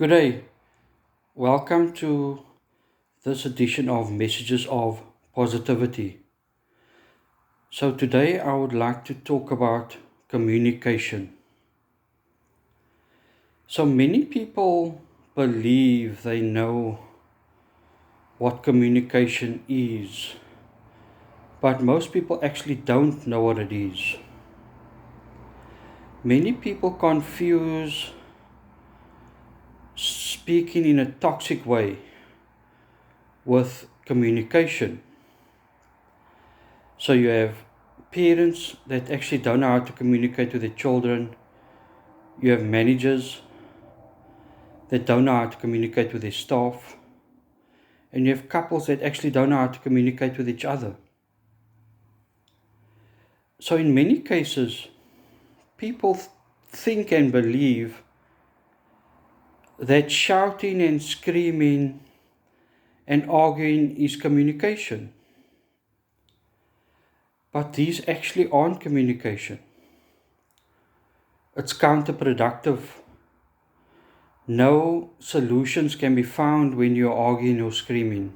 Good day. Welcome to this edition of Messages of Positivity. So, today I would like to talk about communication. So, many people believe they know what communication is, but most people actually don't know what it is. Many people confuse speaking in a toxic way with communication. So you have parents that actually don't know how to communicate with their children. You have managers that don't know how to communicate with their staff. And you have couples that actually don't know how to communicate with each other. So in many cases, people think and believe that shouting and screaming and arguing is communication. But these actually aren't communication. It's counterproductive. No solutions can be found when you're arguing or screaming.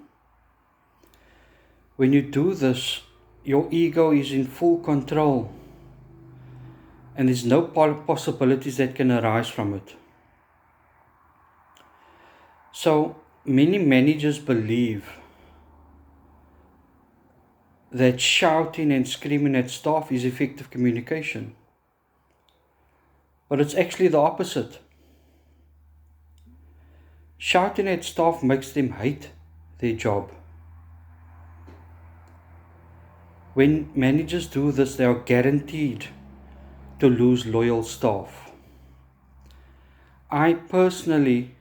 When you do this, your ego is in full control and there's no possibilities that can arise from it. So many managers believe that shouting and screaming at staff is effective communication. But it's actually the opposite. Shouting at staff makes them hate their job. When managers do this, they are guaranteed to lose loyal staff. I personally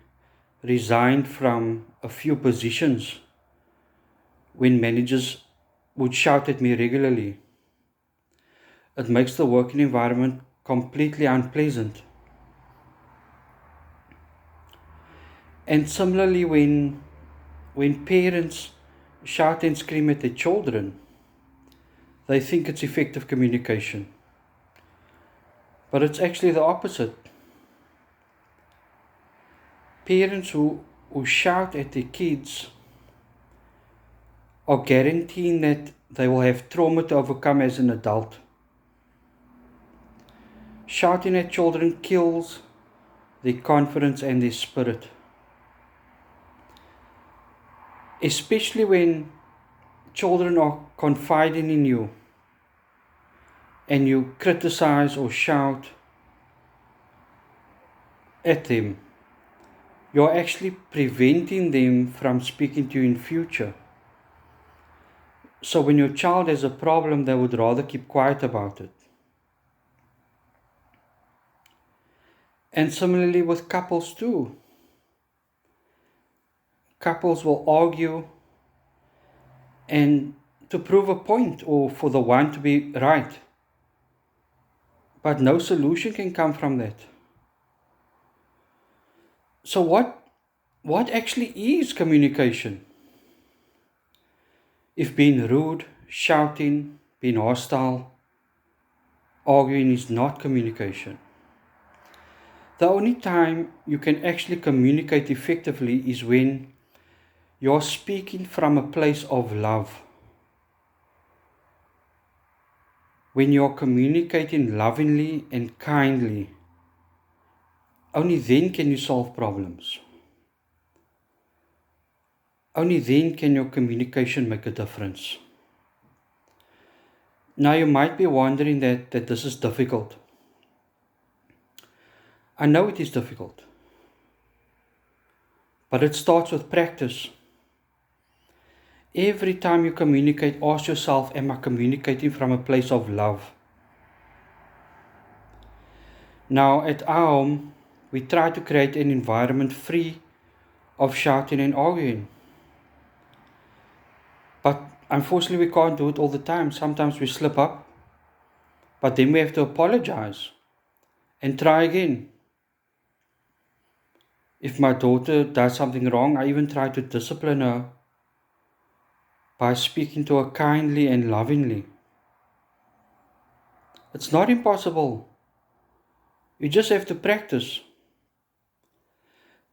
resigned from a few positions when managers would shout at me regularly. It makes the working environment completely unpleasant. And similarly, when parents shout and scream at their children, they think it's effective communication. But it's actually the opposite. Parents who shout at their kids are guaranteeing that they will have trauma to overcome as an adult. Shouting at children kills their confidence and their spirit. Especially when children are confiding in you and you criticize or shout at them, you're actually preventing them from speaking to you in future. So when your child has a problem, they would rather keep quiet about it. And similarly with couples too. Couples will argue and to prove a point or for the one to be right. But no solution can come from that. So what actually is communication? If being rude, shouting, being hostile, arguing is not communication. The only time you can actually communicate effectively is when you're speaking from a place of love. When you're communicating lovingly and kindly, only then can you solve problems. Only then can your communication make a difference. Now you might be wondering that this is difficult. I know it is difficult. But it starts with practice. Every time you communicate, ask yourself, am I communicating from a place of love? Now at our home, we try to create an environment free of shouting and arguing. But unfortunately, we can't do it all the time. Sometimes we slip up, but then we have to apologize and try again. If my daughter does something wrong, I even try to discipline her by speaking to her kindly and lovingly. It's not impossible. You just have to practice.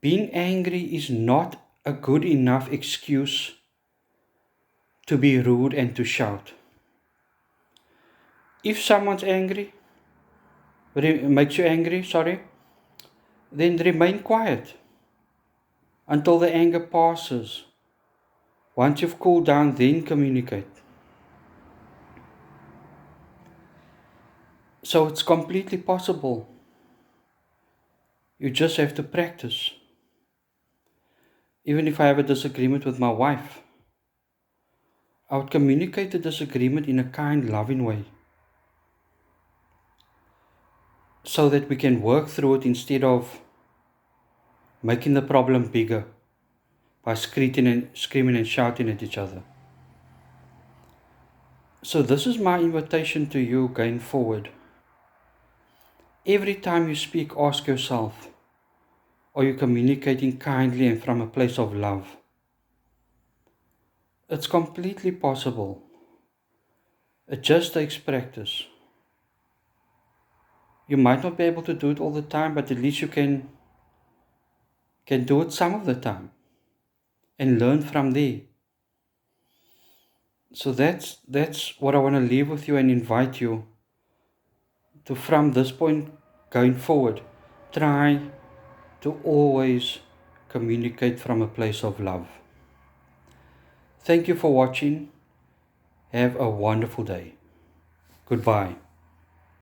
Being angry is not a good enough excuse to be rude and to shout. If someone's angry, makes you angry, then remain quiet until the anger passes. Once you've cooled down, then communicate. So it's completely possible. You just have to practice. Even if I have a disagreement with my wife, I would communicate the disagreement in a kind, loving way, so that we can work through it instead of making the problem bigger by screaming and shouting at each other. So this is my invitation to you going forward. Every time you speak, ask yourself, are you communicating kindly and from a place of love? It's completely possible. It just takes practice. You might not be able to do it all the time, but at least you can do it some of the time and learn from there. So that's what I want to leave with you and invite you to, from this point going forward, try to always communicate from a place of love. Thank you for watching. Have a wonderful day. Goodbye.